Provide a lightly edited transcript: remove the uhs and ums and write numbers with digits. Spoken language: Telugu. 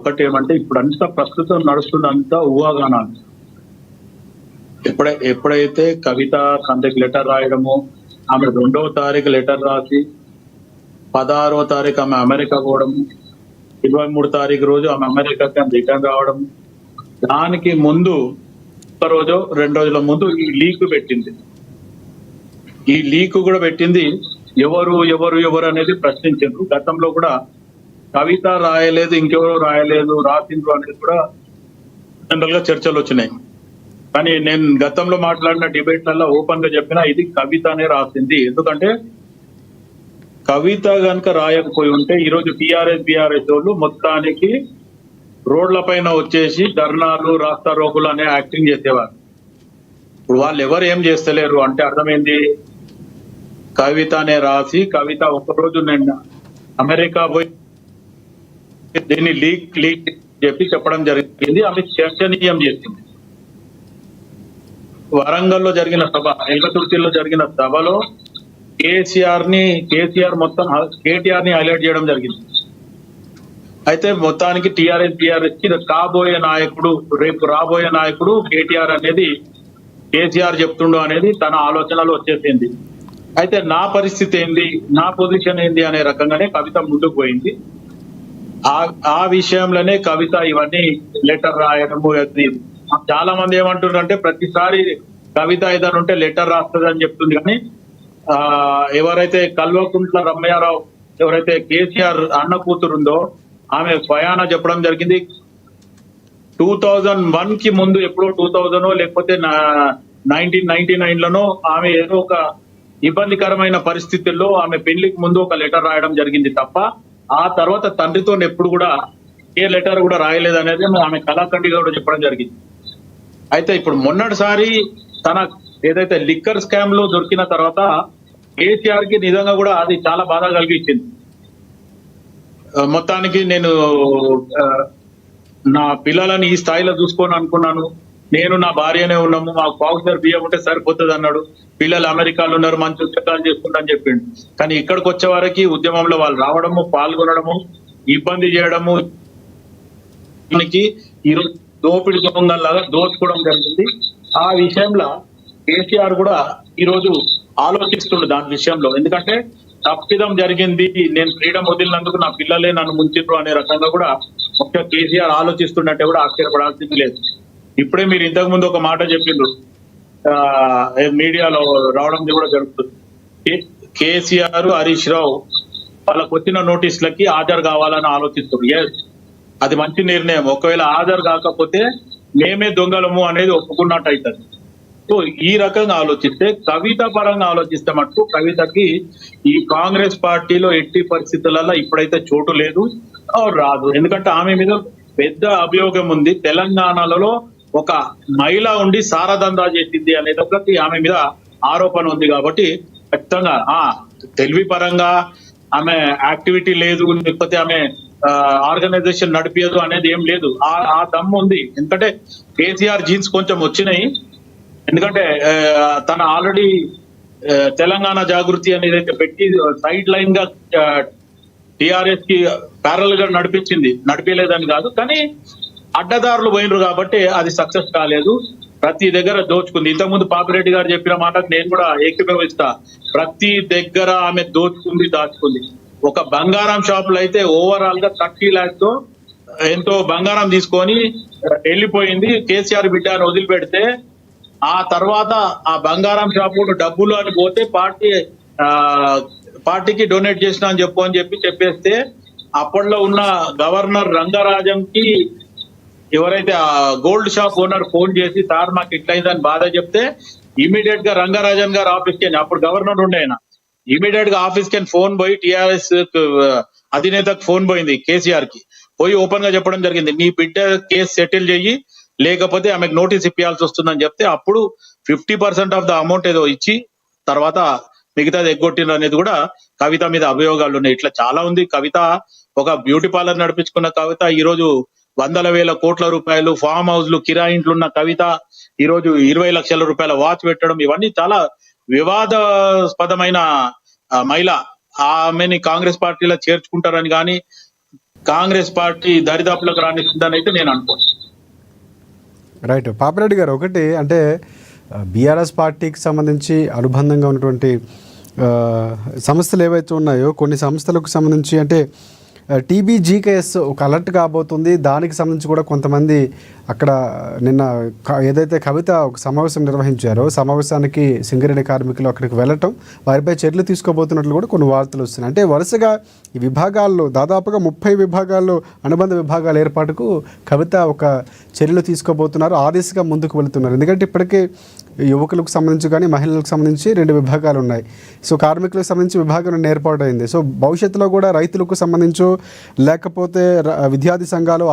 ఒకటి ఏమంటే ఇప్పుడు అంతా ప్రస్తుతం నడుస్తున్నంతా ఊహాగానాలు. ఎప్పుడైతే కవిత సంతకి లెటర్ రాయడము, ఆమె 2వ తారీఖు లెటర్ రాసి 16వ తారీఖు ఆమె అమెరికా పోవడము, 23 తారీఖు రోజు ఆమె అమెరికాకి రిటర్న్ రావడం, దానికి ముందు ఒక రోజు 2 రోజుల ముందు ఈ లీక్ పెట్టింది. ఈ లీక్ కూడా పెట్టింది ఎవరు ఎవరు ఎవరు అనేది ప్రశ్నించారు. గతంలో కూడా కవిత రాయలేదు, ఇంకెవరో రాయలేదు, రాసిండ్రు అనేది కూడా జనరల్ గా చర్చలు వచ్చినాయి. కానీ నేను గతంలో మాట్లాడిన డిబేట్లలో ఓపెన్ గా చెప్పినా ఇది కవితనే రాసింది. ఎందుకంటే కవిత గనుక రాయకపోయి ఉంటే ఈరోజు బీఆర్ఎస్ వాళ్ళు మొత్తానికి రోడ్ల పైన వచ్చేసి ధర్నాలు, రాస్తా రోగులు అనే యాక్టింగ్ చేసేవారు. ఇప్పుడు వాళ్ళు ఎవరు ఏం చేస్తలేరు అంటే అర్థమైంది, కవితనే రాసి కవిత ఒకరోజు నేను అమెరికా పోయి దీన్ని లీక్ చెప్పడం జరిగింది. ఆమె చర్చనీయం చేసింది. వరంగల్లో జరిగిన సభ, ఎల్కతుర్తిలో జరిగిన సభలో కేటీఆర్ ని హైలైట్ చేయడం జరిగింది. అయితే మొత్తానికి బీఆర్ఎస్ కి కాబోయే నాయకుడు, రేపు రాబోయే నాయకుడు కేటీఆర్ అనేది కేసీఆర్ చెప్తుండు అనేది తన ఆలోచనలో వచ్చేసింది. అయితే నా పరిస్థితి ఏంది, నా పొజిషన్ ఏంది అనే రకంగానే కవిత ముందుకు పోయింది. ఆ విషయంలోనే కవిత ఇవన్నీ లెటర్ రాయడము. చాలా మంది ఏమంటున్నారంటే ప్రతిసారి కవిత ఏదైనా ఉంటే లెటర్ రాస్తుంది అని చెప్తుంది. కానీ ఎవరైతే కల్వకుంట్ల రమయ్యారావు, ఎవరైతే కేసీఆర్ అన్న కూతురుందో ఆమె స్వయాన చెప్పడం జరిగింది. 2001 కి ముందు ఎప్పుడో 2000 లేకపోతే 1999 ఆమె ఏదో ఒక ఇబ్బందికరమైన పరిస్థితుల్లో ఆమె పెళ్లికి ముందు ఒక లెటర్ రాయడం జరిగింది తప్ప ఆ తర్వాత తండ్రితో ఎప్పుడు కూడా ఏ లెటర్ కూడా రాయలేదు అనేది ఆమె కళాఖండిగా కూడా చెప్పడం జరిగింది. అయితే ఇప్పుడు మొన్నటిసారి తన ఏదైతే లిక్కర్ స్కామ్ లో దొరికిన తర్వాత కేసీఆర్ కి నిజంగా కూడా అది చాలా బాధ కలిగించింది. మొత్తానికి నేను నా పిల్లలని ఈ స్థాయిలో చూసుకోని అనుకున్నాను, నేను నా భార్యనే ఉన్నాము, మాకు పావుసారి బియ్యం ఉంటే సరిపోతుంది అన్నాడు. పిల్లలు అమెరికాలో ఉన్నారు, మంచి ఉద్యోగాలు చేసుకుంటా చెప్పాడు. కానీ ఇక్కడికి వచ్చే వారికి ఉద్యమంలో వాళ్ళు రావడము, పాల్గొనడము, ఇబ్బంది చేయడము, ఈరోజు దోపిడి దొంగలాగా దోచుకోవడం జరిగింది. ఆ విషయంలో కేసీఆర్ కూడా ఈరోజు ఆలోచిస్తుండు దాని విషయంలో. ఎందుకంటే తప్పిదం జరిగింది, నేను ఫ్రీడమ్ వదిలినందుకు నా పిల్లలే నన్ను ముంచిండ్రు అనే రకంగా కూడా ముఖ్య కేసీఆర్ ఆలోచిస్తున్నట్టే కూడా ఆశ్చర్యపడాల్సింది లేదు. ఇప్పుడే మీరు ఇంతకు ముందు ఒక మాట చెప్పిండ్రు, మీడియాలో రావడం కూడా జరుగుతుంది. కేసీఆర్, హరీష్ రావు వాళ్ళకు వచ్చిన నోటీసులకి హాజరు కావాలని ఆలోచిస్తారు. ఎస్, అది మంచి నిర్ణయం. ఒకవేళ హాజరు కాకపోతే మేమే దొంగలము అనేది ఒప్పుకున్నట్టు అవుతుంది. సో ఈ రకంగా ఆలోచిస్తే, కవిత పరంగా ఆలోచిస్తే మటుకు కవితకి ఈ కాంగ్రెస్ పార్టీలో ఎట్టి పరిస్థితులలో ఇప్పుడైతే చోటు లేదు, రాదు. ఎందుకంటే ఆమె మీద పెద్ద అభియోగం ఉంది. తెలంగాణలో ఒక మహిళ ఉండి సారదందా చేసింది అనేది ఒకటి ఆమె మీద ఆరోపణ ఉంది. కాబట్టి ఖచ్చితంగా తెలివి పరంగా ఆమె యాక్టివిటీ లేదు, లేకపోతే ఆమె ఆర్గనైజేషన్ నడిపేదు అనేది ఏం లేదు. ఆ దమ్ము ఉంది. ఎందుకంటే కేసీఆర్ జీన్స్ కొంచెం వచ్చినాయి. ఎందుకంటే తన ఆల్రెడీ తెలంగాణ జాగృతి అనేది అయితే పెట్టి సైడ్ లైన్ గా టిఆర్ఎస్ కి ప్యారల్ గా నడిపలేదని కాదు, కానీ అడ్డదారులు పోయినరు కాబట్టి అది సక్సెస్ కాలేదు. ప్రతి దగ్గర దోచుకుంది. ఇంతకుముందు పాపిరెడ్డి గారు చెప్పిన మాటకు నేను కూడా ఏకీభవిస్తా. ప్రతి దగ్గర ఆమె దాచుకుంది. ఒక బంగారం షాప్ లో అయితే ఓవరాల్ గా 30 lakhs తో ఎంతో బంగారం తీసుకొని వెళ్ళిపోయింది. కేసీఆర్ బిడ్డ అని వదిలిపెడితే ఆ తర్వాత ఆ బంగారం షాప్ డబ్బులు అని పోతే పార్టీకి డొనేట్ చేసిన అని చెప్పేస్తే అప్పట్లో ఉన్న గవర్నర్ రంగరాజన్ కి ఎవరైతే ఆ గోల్డ్ షాప్ ఓనర్ ఫోన్ చేసి, సార్ మాకు ఇట్లయిందని బాధ చెప్తే ఇమీడియట్ గా రంగరాజన్ గారు ఆఫీస్ కి, అప్పుడు గవర్నర్ ఉండే ఆయన, ఇమీడియట్ గా ఆఫీస్ కి ఫోన్ పోయి టిఆర్ఎస్ అధినేతకు ఫోన్ పోయింది, కేసీఆర్ కి పోయి ఓపెన్ గా చెప్పడం జరిగింది, నీ బిడ్డ కేసు సెటిల్ చెయ్యి, లేకపోతే ఆమెకు నోటీస్ ఇప్పియాల్సి వస్తుందని చెప్తే అప్పుడు 50% ఆఫ్ ద అమౌంట్ ఏదో ఇచ్చి తర్వాత మిగతాది ఎగ్గొట్టిన అనేది కూడా కవిత మీద అభియోగాలు ఉన్నాయి. ఇట్లా చాలా ఉంది. కవిత ఒక బ్యూటీ పార్లర్ నడిపించుకున్న కవిత ఈరోజు 100,000 కోట్ల రూపాయలు ఫామ్ హౌస్లు, కిరాయింట్లు ఉన్న కవిత ఈరోజు 20 లక్షల రూపాయల వాచ్ పెట్టడం, ఇవన్నీ చాలా వివాదాస్పదమైన మహిళ. ఆమెని కాంగ్రెస్ పార్టీలో చేర్చుకుంటారని కానీ కాంగ్రెస్ పార్టీ దరిదాపులకు రానిస్తుందని అయితే నేను అనుకోను. రైట్. పాపిరెడ్డి గారు, ఒకటి అంటే బీఆర్ఎస్ పార్టీకి సంబంధించి అనుబంధంగా ఉన్నటువంటి సంస్థలు ఏవైతే ఉన్నాయో కొన్ని సంస్థలకు సంబంధించి అంటే టీబీజీకేఎస్ ఒక అలర్ట్ కాబోతుంది. దానికి సంబంధించి కూడా కొంతమంది అక్కడ నిన్న ఏదైతే కవిత ఒక సమావేశం నిర్వహించారో సమావేశానికి సింగరేణి కార్మికులు అక్కడికి వెళ్ళటం, వారిపై చర్యలు తీసుకోబోతున్నట్లు కూడా కొన్ని వార్తలు వస్తున్నాయి. అంటే వరుసగా ఈ విభాగాల్లో దాదాపుగా 30 విభాగాల్లో అనుబంధ విభాగాల ఏర్పాటుకు కవిత ఒక చర్యలు తీసుకోబోతున్నారు. ఆ దిశగా ముందుకు వెళుతున్నారు. ఎందుకంటే ఇప్పటికే యువకులకు సంబంధించి కానీ మహిళలకు సంబంధించి 2 విభాగాలు ఉన్నాయి. సో కార్మికులకు సంబంధించి విభాగం ఏర్పాటు అయింది. సో భవిష్యత్తులో కూడా రైతులకు సంబంధించో లేకపోతే విద్యార్థి సంఘాలు